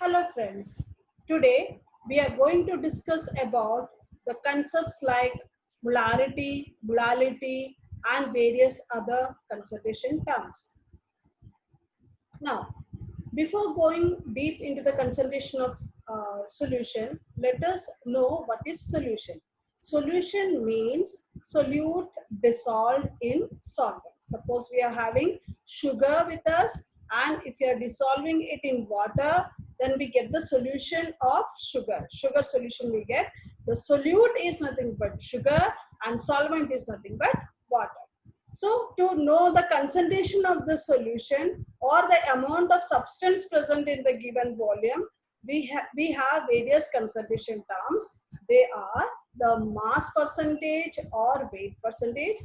Hello friends, today we are going to discuss about the concepts like molarity, molality and various other concentration terms. Now, before going deep into the concentration of solution, let us know what is solution. Solution means solute dissolved in solvent. Suppose we are having sugar with us, and if you are dissolving it in water, then we get the solution of sugar. Sugar solution we get. The solute is nothing but sugar and solvent is nothing but water. So to know the concentration of the solution or the amount of substance present in the given volume, we have various concentration terms. They are the mass percentage or weight percentage,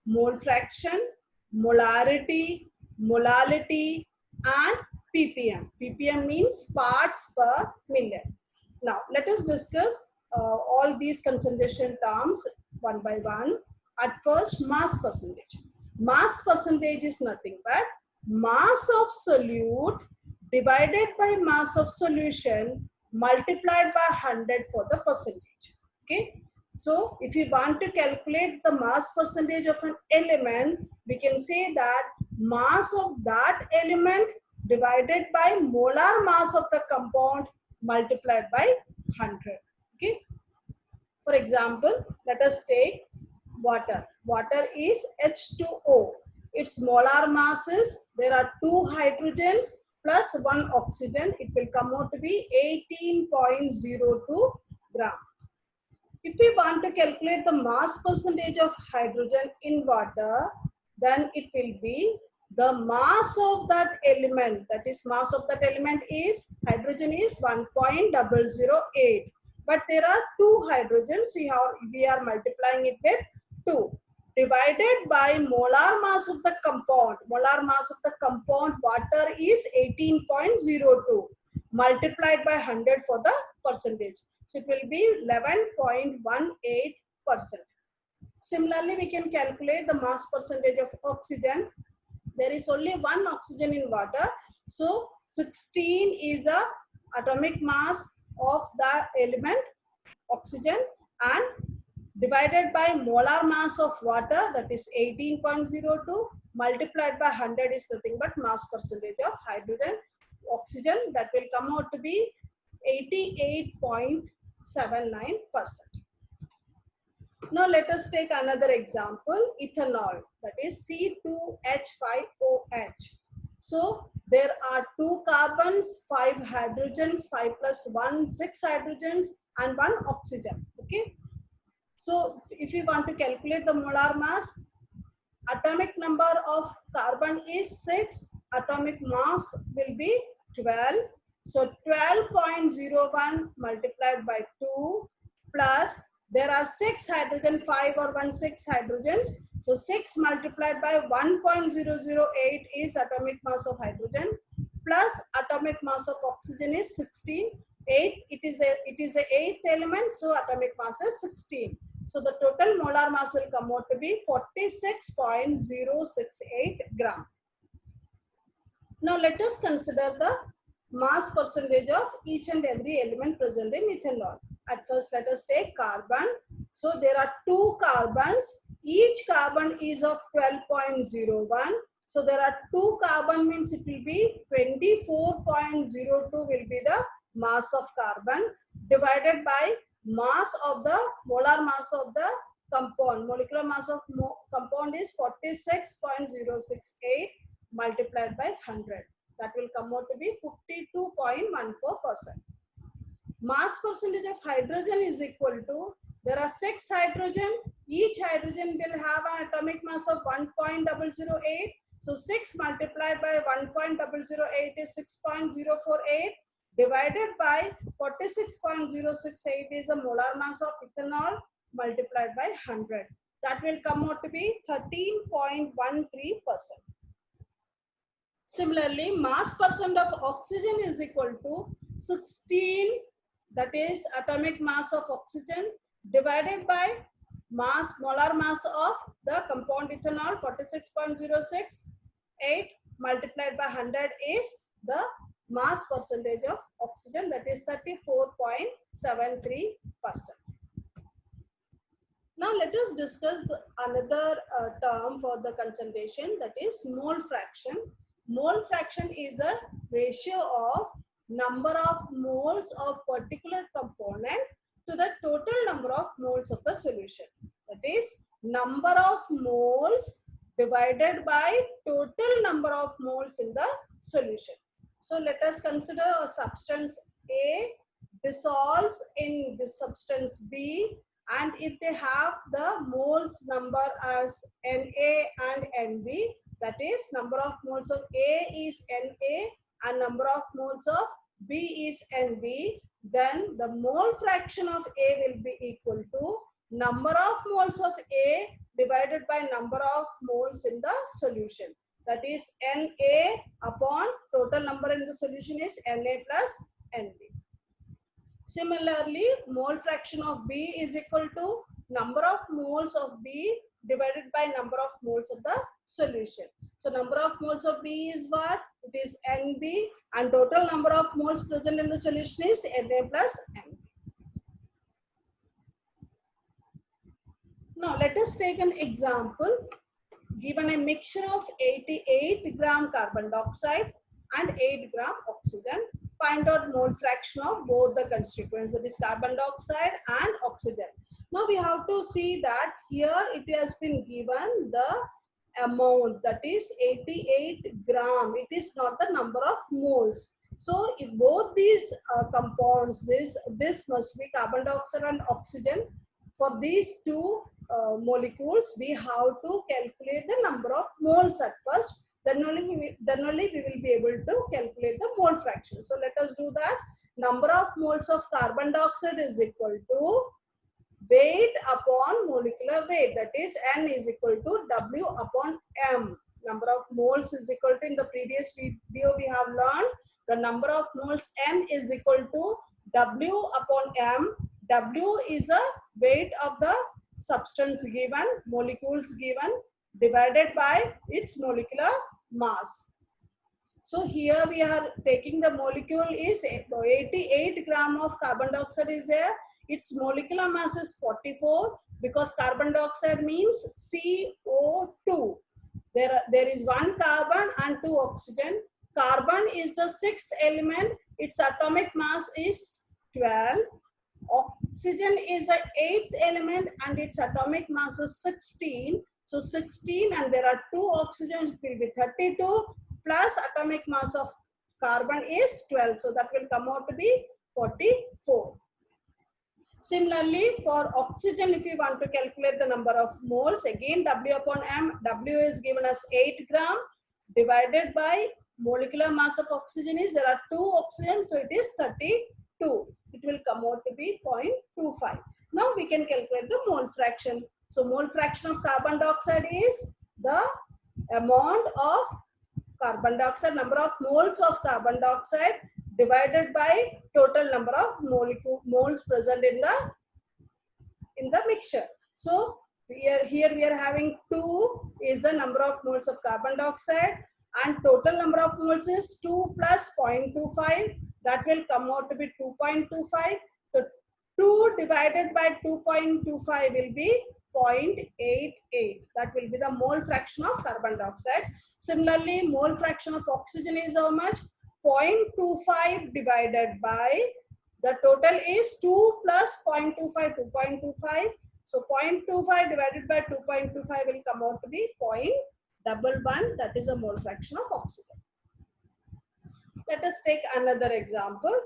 mole fraction, molarity, molality, and ppm. ppm means parts per million. Now let us discuss all these concentration terms one by one. At first, mass percentage. Mass percentage is nothing but mass of solute divided by mass of solution multiplied by 100 for the percentage. Okay. So if you want to calculate the mass percentage of an element, we can say that mass of that element divided by molar mass of the compound multiplied by 100. Okay. For example, let us take water. Water is H2O. Its molar mass is, there are 2 hydrogens plus 1 oxygen. It will come out to be 18.02 gram. If we want to calculate the mass percentage of hydrogen in water, then it will be the mass of that element, that is mass of that element is, hydrogen is 1.008. But there are 2 hydrogens, we are multiplying it with 2 divided by molar mass of the compound. Molar mass of the compound water is 18.02 multiplied by 100 for the percentage. So it will be 11.18%. Similarly, we can calculate the mass percentage of oxygen. There is only 1 oxygen in water. So 16 is the atomic mass of the element oxygen, and divided by molar mass of water, that is 18.02 multiplied by 100 is nothing but mass percentage of hydrogen oxygen, that will come out to be 88.79%. Now let us take another example, ethanol, that is C2H5OH. So there are 2 carbons, 5 hydrogens, 5 plus 1, 6 hydrogens and 1 oxygen. Okay. So if you want to calculate the molar mass, atomic number of carbon is 6, atomic mass will be 12. So 12.01 multiplied by 2 plus, there are 6 hydrogen, 5 or 1, 6 hydrogens. So 6 multiplied by 1.008 is atomic mass of hydrogen, plus atomic mass of oxygen is 16. 8, it is the 8th element, so atomic mass is 16. So the total molar mass will come out to be 46.068 gram. Now let us consider the mass percentage of each and every element present in ethanol. At first, let us take carbon. So there are 2 carbons. Each carbon is of 12.01. So there are 2 carbon means it will be 24.02 will be the mass of carbon divided by mass of the molar mass of the compound. Molecular mass of compound is 46.068 multiplied by 100. That will come out to be 52.14%. Mass percentage of hydrogen is equal to, there are 6 hydrogen. Each hydrogen will have an atomic mass of 1.008. So 6 multiplied by 1.008 is 6.048 divided by 46.068 is the molar mass of ethanol multiplied by 100. That will come out to be 13.13%. Similarly, mass percent of oxygen is equal to 16, that is atomic mass of oxygen, divided by molar mass of the compound ethanol 46.068 multiplied by 100 is the mass percentage of oxygen, that is 34.73%. Now let us discuss another term for the concentration, that is mole fraction. Mole fraction is a ratio of number of moles of particular component to the total number of moles of the solution. That is number of moles divided by total number of moles in the solution. So let us consider a substance A dissolves in this substance B, and if they have the moles number as Na and Nb, that is number of moles of A is Na and number of moles of B is Nb, then the mole fraction of A will be equal to number of moles of A divided by number of moles in the solution. That is Na upon total number in the solution is Na plus Nb. Similarly, mole fraction of B is equal to number of moles of B divided by number of moles of the solution. So number of moles of B is what? It is Nb, and total number of moles present in the solution is Na plus Nb. Now let us take an example. Given a mixture of 88 gram carbon dioxide and 8 gram oxygen, find out mole fraction of both the constituents, that is carbon dioxide and oxygen. Now we have to see that here it has been given the amount, that is 88 gram. It is not the number of moles. So if both these compounds, this must be carbon dioxide and oxygen. For these two molecules, we have to calculate the number of moles at first. Then only we will be able to calculate the mole fraction. So let us do that. Number of moles of carbon dioxide is equal to weight upon molecular weight, that is N is equal to W upon M. Number of moles is equal to, in the previous video we have learned, the number of moles N is equal to W upon M. W is a weight of the substance given, molecules given, divided by its molecular mass. So here we are taking the molecule is 88 gram of carbon dioxide is there. Its molecular mass is 44, because carbon dioxide means CO2. There is one carbon and two oxygen. Carbon is the sixth element. Its atomic mass is 12. Oxygen is the eighth element and its atomic mass is 16. So 16, and there are two oxygens, it will be 32, plus atomic mass of carbon is 12. So that will come out to be 44. Similarly, for oxygen, if you want to calculate the number of moles, again W upon M, W is given as 8 gram divided by molecular mass of oxygen is, there are two oxygens, so it is 32. It will come out to be 0.25. Now we can calculate the mole fraction. So mole fraction of carbon dioxide is the amount of carbon dioxide, number of moles of carbon dioxide divided by total number of moles present in the mixture. So here we are having 2 is the number of moles of carbon dioxide, and total number of moles is 2 plus 0.25. That will come out to be 2.25. So 2 divided by 2.25 will be 0.88. That will be the mole fraction of carbon dioxide. Similarly, mole fraction of oxygen is how much? 0.25 divided by, the total is 2 plus 0.25, 2.25. So 0.25 divided by 2.25 will come out to be 0.11. That is a mole fraction of oxygen. Let us take another example.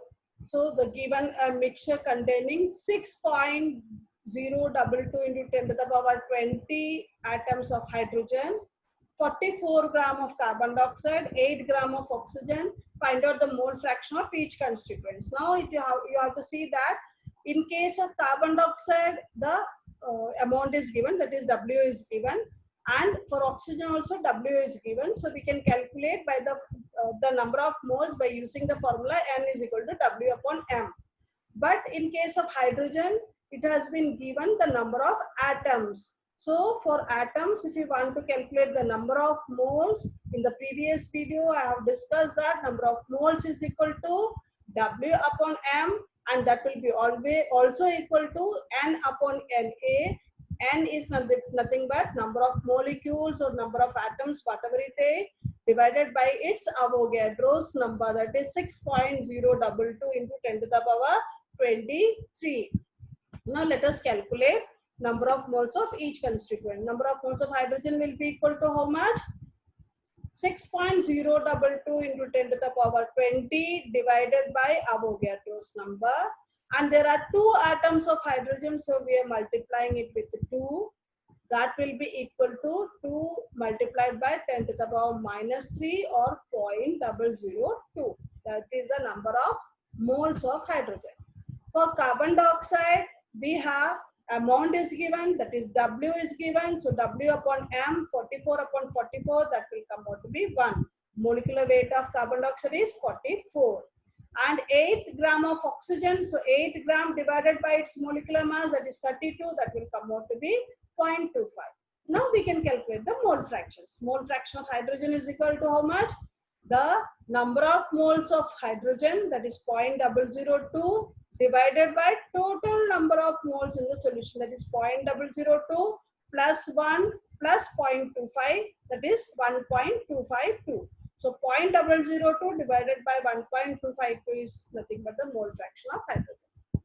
So the given mixture containing 6.022 into 10 to the power 20 atoms of hydrogen, 44 gram of carbon dioxide, 8 gram of oxygen. Find out the mole fraction of each constituent. Now you have to see that in case of carbon dioxide, the amount is given, that is W is given, and for oxygen also W is given. So we can calculate by the number of moles by using the formula N is equal to W upon M. But in case of hydrogen, it has been given the number of atoms. So for atoms, if you want to calculate the number of moles, in the previous video I have discussed that number of moles is equal to W upon M, and that will be always also equal to N upon Na. N is nothing but number of molecules or number of atoms, whatever it is, divided by its Avogadro's number, that is 6.022 into 10 to the power 23. Now let us calculate number of moles of each constituent. Number of moles of hydrogen will be equal to how much? 6.022 into 10 to the power 20 divided by Avogadro's number. And there are 2 atoms of hydrogen, so we are multiplying it with 2. That will be equal to 2 multiplied by 10 to the power minus 3 or 0.002. That is the number of moles of hydrogen. For carbon dioxide, we have amount is given, that is W is given. So W upon M, 44 upon 44, that will come out to be 1. Molecular weight of carbon dioxide is 44. And 8 gram of oxygen, so 8 gram divided by its molecular mass, that is 32, that will come out to be 0.25. Now we can calculate the mole fractions. Mole fraction of hydrogen is equal to how much? The number of moles of hydrogen, that is 0.002, divided by total number of moles in the solution, that is 0.002 plus 1 plus 0.25, that is 1.252. So 0.002 divided by 1.252 is nothing but the mole fraction of hydrogen.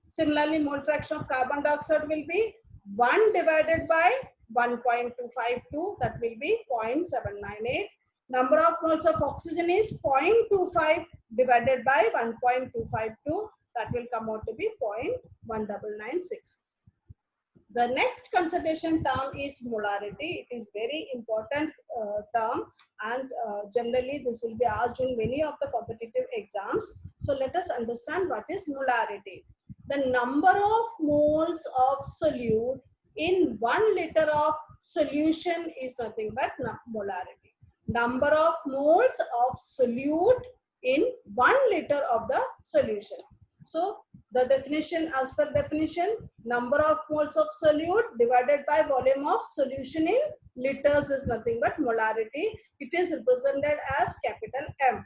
Similarly, mole fraction of carbon dioxide will be 1 divided by 1.252, that will be 0.798. Number of moles of oxygen is 0.25 divided by 1.252, that will come out to be 0.1996. The next consideration term is molarity. It is very important term, and generally this will be asked in many of the competitive exams. So let us understand what is molarity. The number of moles of solute in 1 liter of solution is nothing but molarity. Number of moles of solute in 1 liter of the solution. So the definition, as per definition, number of moles of solute divided by volume of solution in liters is nothing but molarity. It is represented as capital M.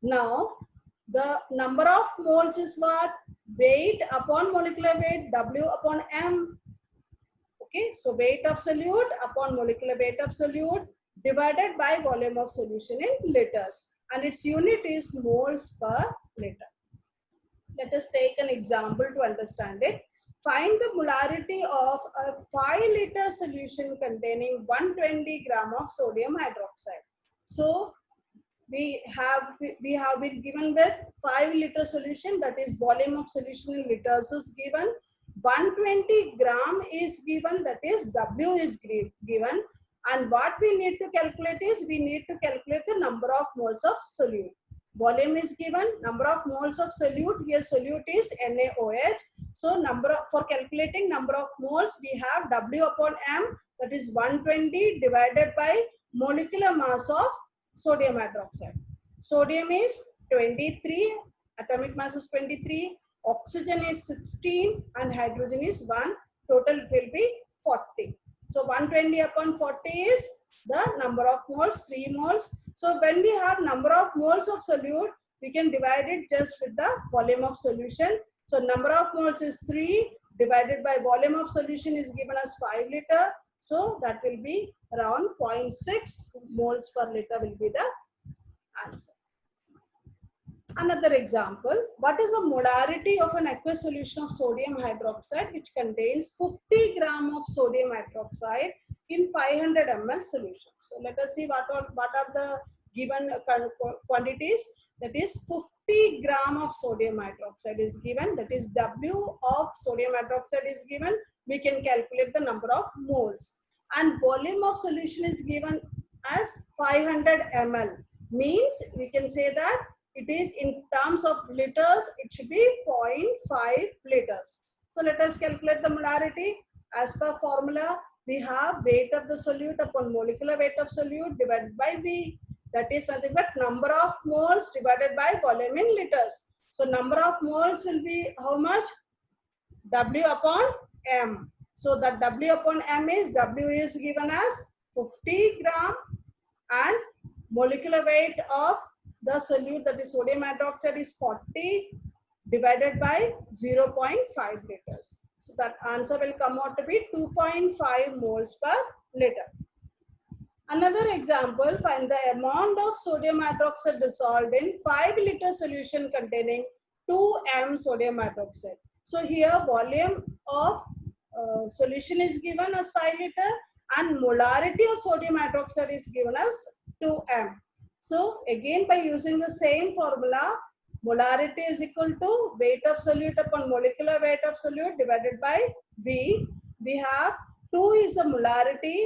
Now, the number of moles is what? Weight upon molecular weight, W upon M. Okay, so weight of solute upon molecular weight of solute divided by volume of solution in liters. And its unit is moles per liter. Let us take an example to understand it. Find the molarity of a 5 liter solution containing 120 gram of sodium hydroxide. So we have been given with 5 liter solution, that is volume of solution in liters is given. 120 gram is given, that is W is given. And what we need to calculate is, we need to calculate the number of moles of solute. Volume is given, number of moles of solute, here solute is NaOH. So for calculating number of moles, we have W upon M, that is 120 divided by molecular mass of sodium hydroxide. Sodium is 23, atomic mass is 23, oxygen is 16 and hydrogen is 1, total will be 40. So 120 upon 40 is the number of moles, 3 moles. So when we have number of moles of solute, we can divide it just with the volume of solution. So number of moles is 3 divided by volume of solution is given as 5 liter. So that will be around 0.6 moles per liter will be the answer. Another example, what is the molarity of an aqueous solution of sodium hydroxide which contains 50 gram of sodium hydroxide in 500 ml solution? So let us see what are the given quantities. That is 50 gram of sodium hydroxide is given, that is W of sodium hydroxide is given. We can calculate the number of moles, and volume of solution is given as 500 ml, means we can say that it is in terms of liters, it should be 0.5 liters. So let us calculate the molarity. As per formula, we have weight of the solute upon molecular weight of solute divided by V. That is nothing but number of moles divided by volume in liters. So number of moles will be how much? W upon M. So that W upon M is, W is given as 50 gram and molecular weight of the solute, that is sodium hydroxide, is 40 divided by 0.5 liters. So that answer will come out to be 2.5 moles per liter. Another example, find the amount of sodium hydroxide dissolved in 5-liter solution containing 2 m sodium hydroxide. So here volume of solution is given as 5 liter and molarity of sodium hydroxide is given as 2 m. So again, by using the same formula, molarity is equal to weight of solute upon molecular weight of solute divided by V. We have 2 is the molarity.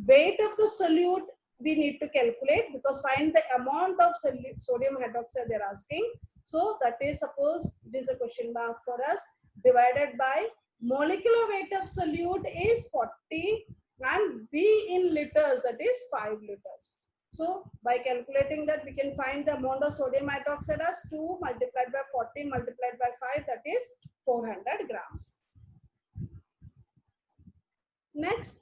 Weight of the solute we need to calculate, because find the amount of sodium hydroxide they're asking. So that is, suppose it is a question mark for us, divided by molecular weight of solute is 40 and V in liters, that is 5 liters. So by calculating that, we can find the amount of sodium hydroxide as 2 multiplied by 40 multiplied by 5, that is 400 grams. Next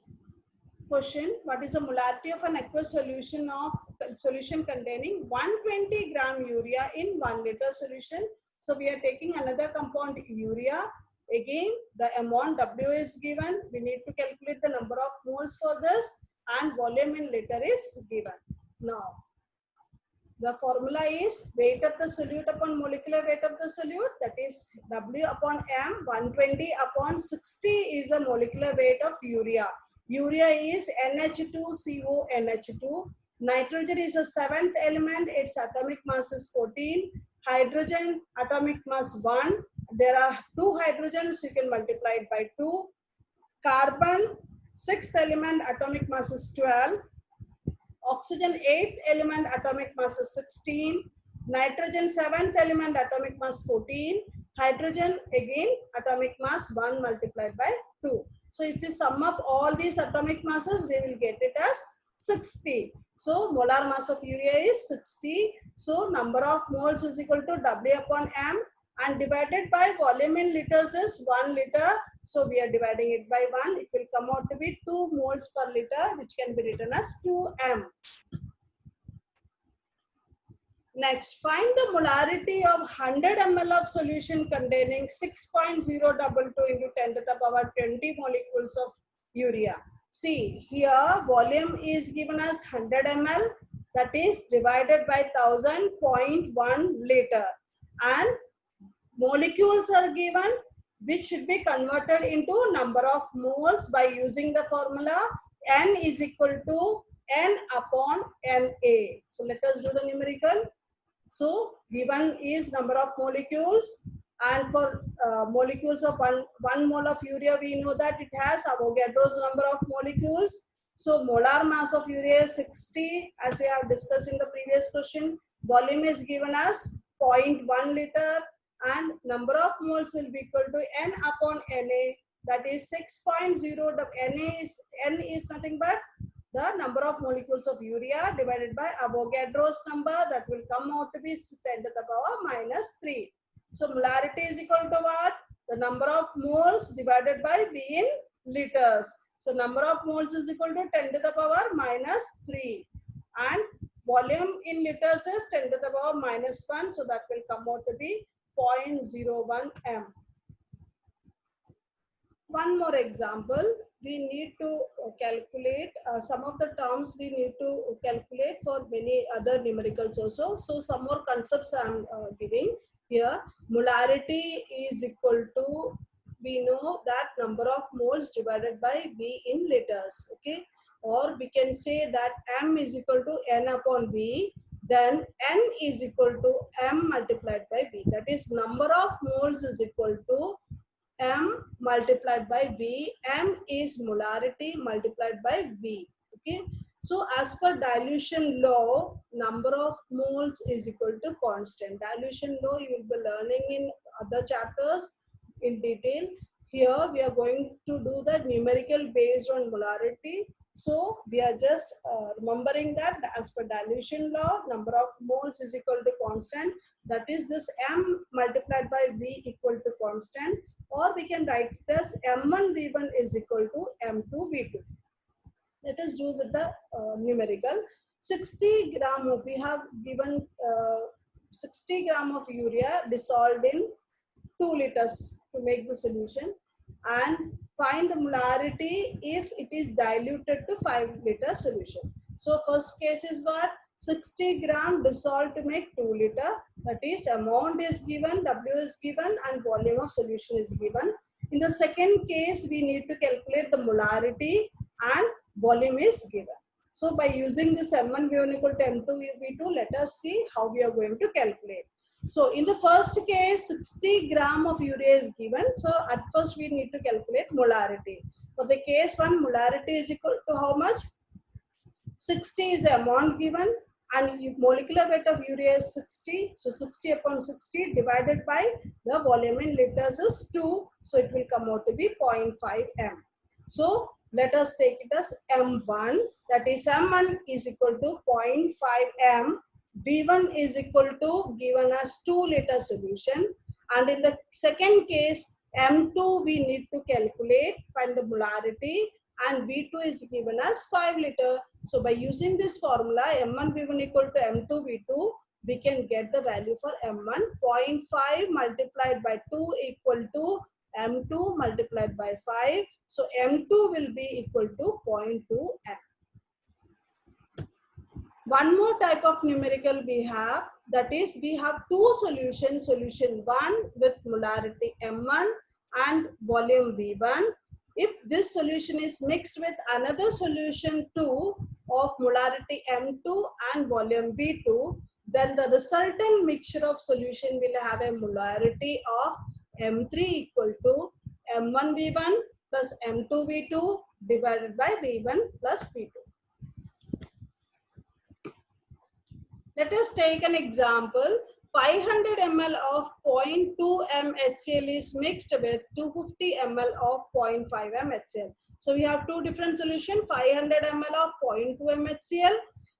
question, what is the molarity of an aqueous solution containing 120 gram urea in 1 liter solution? So we are taking another compound, urea. Again, the amount W is given. We need to calculate the number of moles for this, and volume in liter is given. Now, the formula is weight of the solute upon molecular weight of the solute, that is W upon M. 120 upon 60 is the molecular weight of urea. Urea is NH2CO NH2. Nitrogen is a 7th element. Its atomic mass is 14. Hydrogen atomic mass 1. There are 2 hydrogens. You can multiply it by 2. Carbon 6th element, atomic mass is 12. Oxygen 8th element, atomic mass is 16. Nitrogen 7th element, atomic mass 14. Hydrogen again atomic mass 1 multiplied by 2. So if we sum up all these atomic masses, we will get it as 60. So molar mass of urea is 60. So number of moles is equal to W upon M, and divided by volume in liters is 1 liter. So we are dividing it by 1. It will come out to be 2 moles per liter, which can be written as 2m. Next, find the molarity of 100 ml of solution containing 6.022 into 10 to the power 20 molecules of urea. See, here volume is given as 100 ml, that is divided by 1000.1 liter, and molecules are given, which should be converted into number of moles by using the formula N is equal to N upon Na. So let us do the numerical. So V1 is number of molecules, and for molecules of 1 mole of urea, we know that it has Avogadro's number of molecules. So molar mass of urea is 60, as we have discussed in the previous question. Volume is given as 0.1 liter, and number of moles will be equal to N upon Na, that is 6.0. N is nothing but the number of molecules of urea divided by Avogadro's number, that will come out to be 10 to the power minus 3. So molarity is equal to what? The number of moles divided by V in liters. So number of moles is equal to 10 to the power minus 3. And volume in liters is 10 to the power minus 1. So that will come out to be 0.01 m. One more example, we need to calculate some of the terms we need to calculate for many other numericals also. So some more concepts I am giving here. Molarity is equal to, we know that number of moles divided by V in liters, okay? Or we can say that M is equal to N upon V, then N is equal to M multiplied by V. That is, number of moles is equal to M multiplied by V. M is molarity multiplied by V. Okay. So as per dilution law, number of moles is equal to constant. Dilution law you will be learning in other chapters in detail. Here we are going to do the numerical based on molarity. So we are just remembering that as per dilution law, number of moles is equal to constant. That is, this M multiplied by V equal to constant. Or we can write it as M1 V1 is equal to M2 V2. Let us do with the numerical. 60 gram of, we have given 60 gram of urea dissolved in 2 liters to make the solution, and find the molarity if it is diluted to 5-liter solution. So first case is what? 60 gram dissolved to make 2 liter. That is, amount is given, W is given, and volume of solution is given. In the second case, we need to calculate the molarity and volume is given. So by using this M1 V1 equal to M2 V2, let us see how we are going to calculate. So in the first case, 60 gram of urea is given. So at first we need to calculate molarity. For the case 1, molarity is equal to how much? 60 is the amount given, and molecular weight of urea is 60. So 60 upon 60 divided by the volume in liters is 2. So it will come out to be 0.5 m. So let us take it as M1. That is, M1 is equal to 0.5 m. V1 is equal to, given as 2 liter solution. And in the second case, M2 we need to calculate, find the molarity, and V2 is given as 5 liter. So by using this formula, M1 V1 equal to M2 V2, we can get the value for M1. 0.5 multiplied by 2 equal to M2 multiplied by 5. So M2 will be equal to 0.2 M. One more type of numerical we have, that is, we have two solutions. Solution 1 with molarity M1 and volume V1. If this solution is mixed with another solution 2 of molarity M2 and volume V2, then the resultant mixture of solution will have a molarity of M3 equal to M1 V1 plus M2 V2 divided by V1 plus V2. Let us take an example. 500 ml of 0.2 m HCl is mixed with 250 ml of 0.5 m HCl. So we have two different solutions, 500 ml of 0.2 m HCl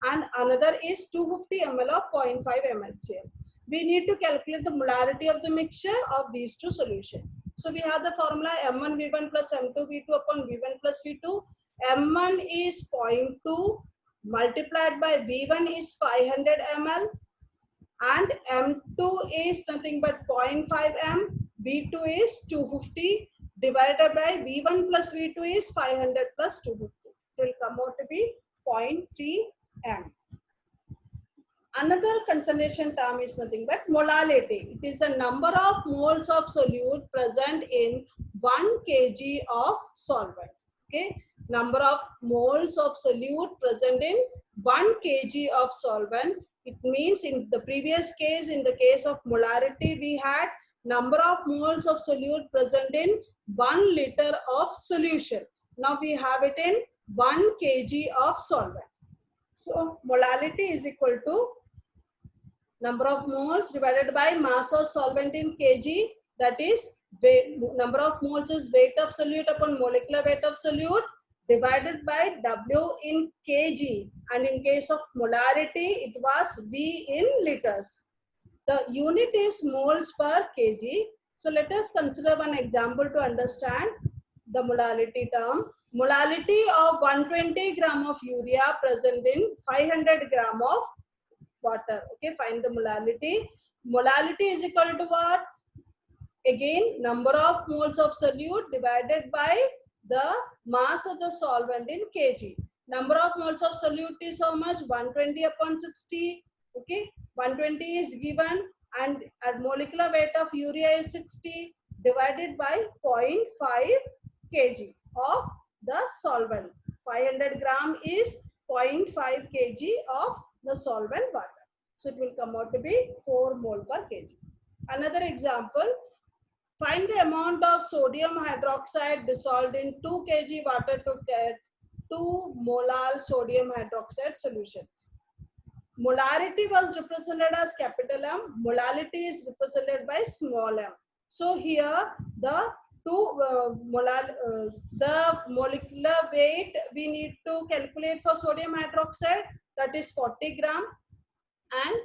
and another is 250 ml of 0.5 m HCl. We need to calculate the molarity of the mixture of these two solutions. So we have the formula M1 V1 plus M2 V2 upon V1 plus V2. M1 is 0.2 multiplied by V1 is 500 ml and M2 is nothing but 0.5 m, V2 is 250 divided by V1 plus V2 is 500 plus 250. It will come out to be 0.3 m. Another concentration term is nothing but molality. It is the number of moles of solute present in 1 kg of solvent. Okay, number of moles of solute present in 1 kg of solvent. It means in the previous case, in the case of molarity, we had number of moles of solute present in 1 liter of solution. Now we have it in 1 kg of solvent. So molality is equal to number of moles divided by mass of solvent in kg. That is, weight, number of moles is weight of solute upon molecular weight of solute divided by W in kg, and in case of molarity it was V in liters. The unit is moles per kg. So let us consider one example to understand the molality term. Molality of 120 gram of urea present in 500 gram of water. Okay, find the molality. Molality is equal to what? Again, number of moles of solute divided by the mass of the solvent in kg. Number of moles of solute is how much? 120 upon 60. Okay, 120 is given, and at molecular weight of urea is 60 divided by 0.5 kg of the solvent. 500 gram is 0.5 kg of the solvent water. So it will come out to be 4 mole per kg. Another example, find the amount of sodium hydroxide dissolved in 2 kg water to get 2 molar sodium hydroxide solution. Molarity was represented as capital M, molality is represented by small m. So here the the molecular weight we need to calculate for sodium hydroxide, that is 40 gram, and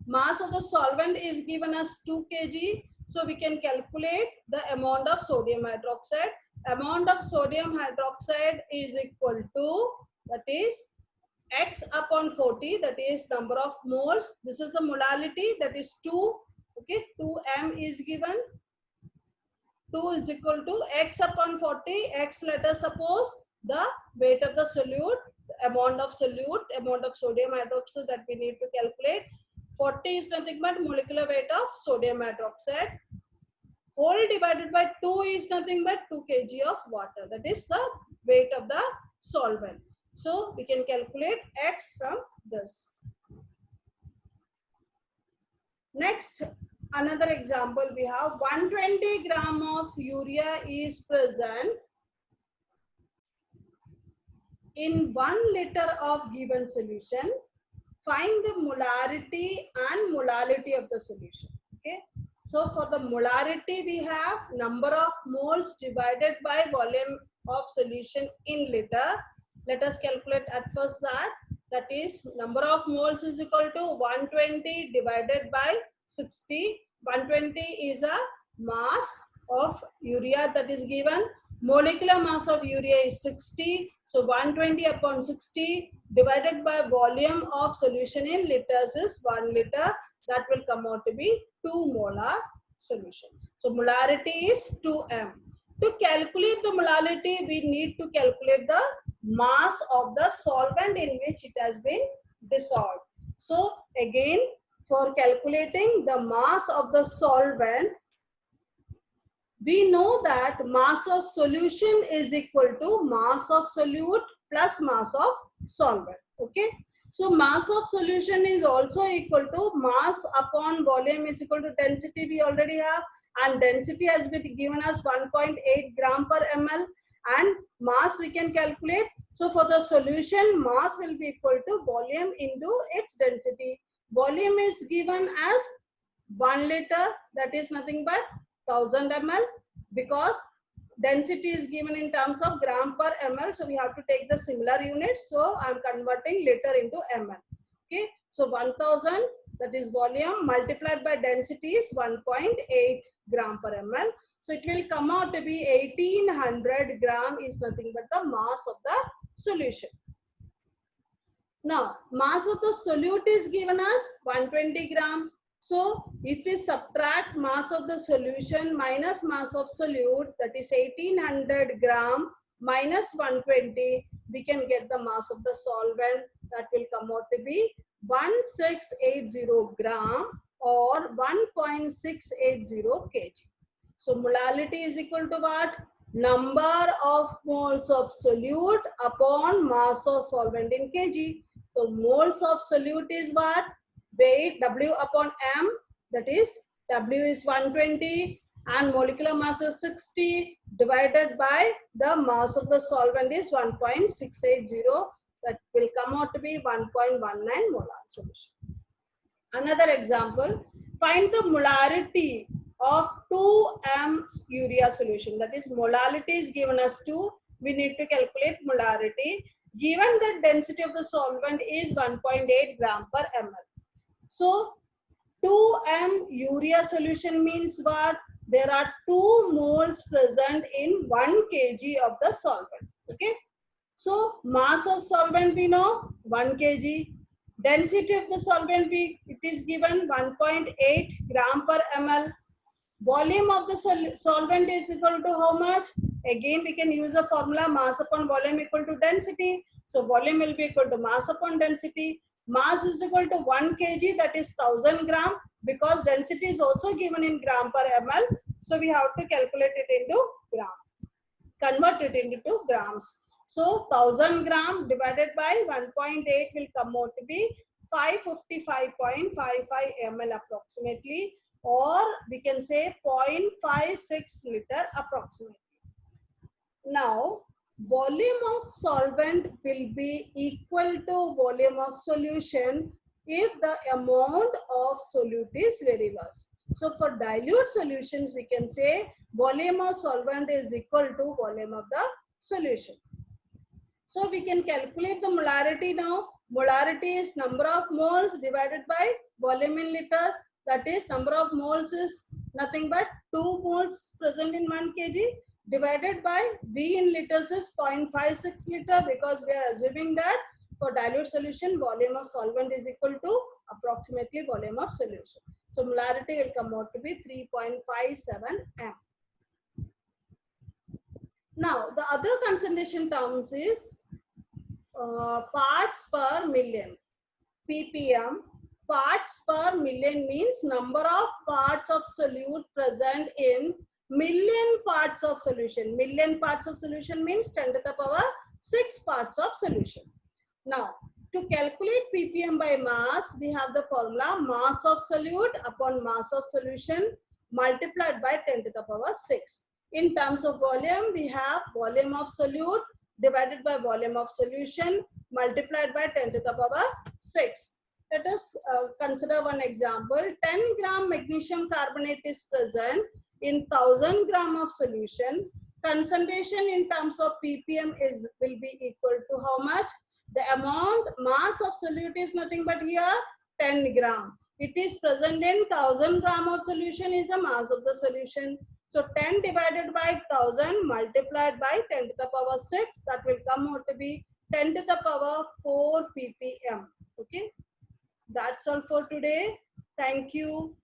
mass of the solvent is given as 2 kg. So we can calculate the amount of sodium hydroxide. Amount of sodium hydroxide is equal to, that is X upon 40, that is number of moles. This is the molality, that is 2. Okay, 2m is given. 2 is equal to X upon 40. X, let us suppose the weight of the solute, amount of solute, amount of sodium hydroxide that we need to calculate. 40 is nothing but molecular weight of sodium hydroxide. Whole divided by 2 is nothing but 2 kg of water. That is the weight of the solvent. So we can calculate X from this. Next, another example, we have 120 gram of urea is present in 1 liter of given solution. Find the molarity and molality of the solution. Okay. So for the molarity, we have number of moles divided by volume of solution in liter. Let us calculate at first that. That is, number of moles is equal to 120 divided by 60. 120 is a mass of urea that is given. Molecular mass of urea is 60. So 120 upon 60 divided by volume of solution in liters is 1 liter. That will come out to be 2 molar solution. So molarity is 2m. To calculate the molality, we need to calculate the mass of the solvent in which it has been dissolved. So again, for calculating the mass of the solvent, we know that mass of solution is equal to mass of solute plus mass of solvent. Okay. So mass of solution is also equal to mass upon volume is equal to density we already have, and density has been given as 1.8 gram per ml, and mass we can calculate. So for the solution, mass will be equal to volume into its density. Volume is given as 1 liter, that is nothing but 1000 ml, because density is given in terms of gram per ml, so we have to take the similar units. So I am converting liter into ml. Okay, so 1000, that is volume, multiplied by density is 1.8 gram per ml. So it will come out to be 1800 gram is nothing but the mass of the solution. Now mass of the solute is given as 120 gram. So if we subtract mass of the solution minus mass of solute, that is 1800 gram minus 120, we can get the mass of the solvent. That will come out to be 1680 gram or 1.680 kg. So molality is equal to what? Number of moles of solute upon mass of solvent in kg. So moles of solute is what? Weight W upon M, that is W is 120 and molecular mass is 60 divided by the mass of the solvent is 1.680. That will come out to be 1.19 molar solution. Another example, find the molarity of 2m urea solution. That is, molality is given as 2. We need to calculate molarity. Given that density of the solvent is 1.8 gram per ml. So 2m urea solution means what? There are 2 moles present in 1 kg of the solvent. Okay. So mass of solvent we know 1 kg. Density of the solvent it is given 1.8 gram per ml. Volume of the solvent is equal to how much? Again we can use a formula, mass upon volume equal to density. So volume will be equal to mass upon density. Mass is equal to 1 kg, that is 1000 gram, because density is also given in gram per ml. So we have to calculate it into gram, convert it into grams. So 1000 gram divided by 1.8 will come out to be 555.55 ml approximately, or we can say 0.56 liter approximately. Now volume of solvent will be equal to volume of solution if the amount of solute is very less. So for dilute solutions, we can say volume of solvent is equal to volume of the solution. So we can calculate the molarity now. Molarity is number of moles divided by volume in liter. That is, number of moles is nothing but 2 moles present in 1 kg divided by V in liters is 0.56 liter, because we are assuming that For dilute solution, volume of solvent is equal to approximately volume of solution. So molarity will come out to be 3.57 m. Now the other concentration terms is parts per million, ppm. Parts per million means number of parts of solute present in million parts of solution. Million parts of solution means 10 to the power 6 parts of solution. Now, to calculate ppm by mass, we have the formula mass of solute upon mass of solution multiplied by 10 to the power 6. In terms of volume, we have volume of solute divided by volume of solution multiplied by 10 to the power 6. Let us consider one example. 10 gram magnesium carbonate is present in 1000 gram of solution. Concentration in terms of ppm will be equal to how much? The amount mass of solute is nothing but here 10 gram. It is present in 1000 gram of solution is the mass of the solution. So 10 divided by 1000 multiplied by 10 to the power 6, that will come out to be 10 to the power 4 ppm. Okay. That's all for today. Thank you.